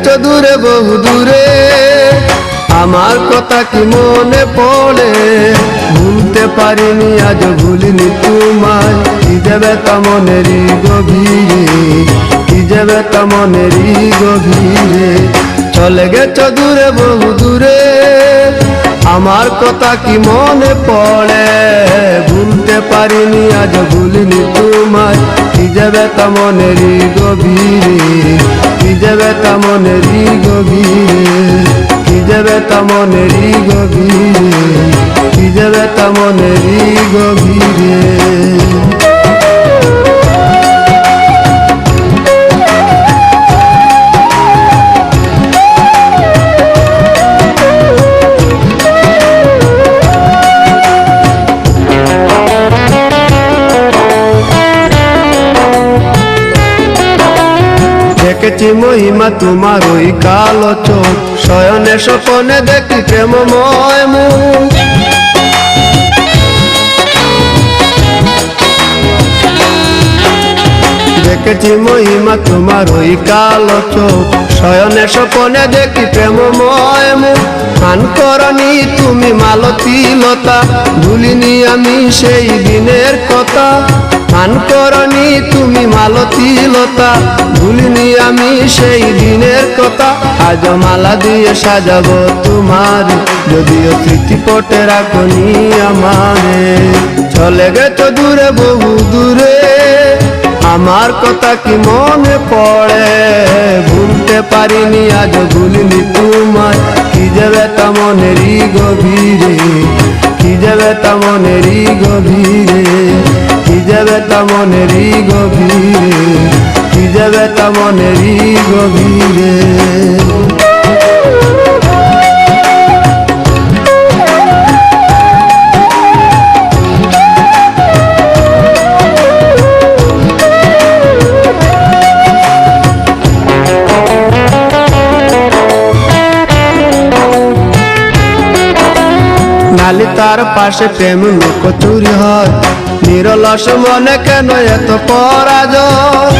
গেছো দূরে বহু দূরে, আমার কথা কি মনে পড়ে? ভুলতে পারিনি আজ ভুলিনি তোমায়, কি যাবে তা মনেরই গভীরে, কি যাবে তা মনেরই গভীরে। চলে গেছো দূরে বহু দূরে, আমার কথা কি মনে পড়ে? ভুলতে পারিনি আজ ভুলিনি তোমায়, কি যাবে তা মনেরই গভীরে, কি যাবে তা মনেরই গভীরে, কি যাবে তা মনেরই গভীরে, কি যাবে তা মনেরই গভীরে। দেখেছি মহিমা তোমার ওই কালো চোখ, শয়নে স্বপনে দেখি প্রেমময় মুখ। দেখেছি মহিমা তোমার ওই কালো চোখ, শয়নে স্বপনে দেখি প্রেমময় মুখ। মান করনি তুমি মালতী লতা, ভুলিনি আমি সেই দিনের কথা। মান করনি তুমি মালতী লতা, ভুলিনি আমি সেই দিনের কথা। আজ মালা দিয়ে সাজাবো তোমার, যদিও স্মৃতিপটে রাখনি আমারে। চলে গেছো দূরে বহু দূরে, আমার কথা কি মনে পড়ে? ভুলতে পারিনি আজ ভুলিনি তোমায়, কি যাবে তা মনেরই গভীরে, কি যাবে তা মনেরই গভীরে, কি যাবে তা মনেরই গভীরে, কি যাবে তা মনেরই গভীরে। নালি তার পাশে প্রেম লুকোচুরি হয়, নিরলস মনে কেন এত পরাজয়?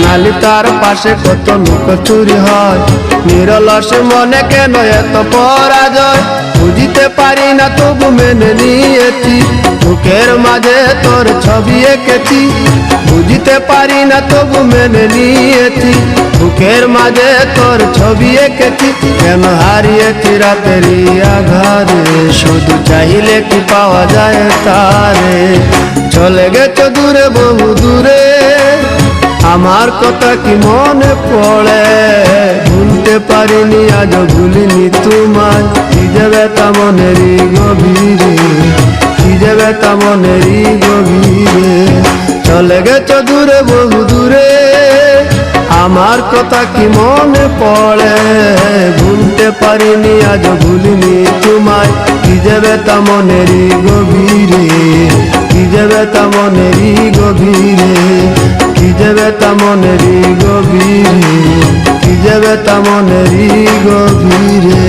নালি তার পাশে কত লুকোচুরি হয়, নিরলস মনে কেন এত পরাজয়? বুঝিতে পারি না তবু মেনে নিয়েছি, বুকের মাঝে তোর ছবি এঁকেছি। বুঝিতে পারি না তবু মেনে নিয়েছি, বুকের মাঝে তোর ছবি এঁকেছি। কেন হারিয়েছি রাতেরই আঘারে, শুধু চাইলে কি পাওয়া যায় তারে। চলে গেছো দূরে বহু দূরে, আমার কথা কি মনে পড়ে? ভুলতে পারিনি আজ ভুলিনি তোমায়, কি যাবে তা মনেরই গভীরে, কি যাবে তা মনেরই গভীরে। চলে গেছো দূরে বহু দূরে, আমার কথা কি মনে পড়ে? ভুলতে পারিনি আজ ভুলিনি তোমায়, কি যাবে তা মনেরই গভীরে, কি যাবে তা মনেরই গভীরে, কি যাবে তা মনেরই গভীরে, কি যাবে তা মনেরই গভীরে।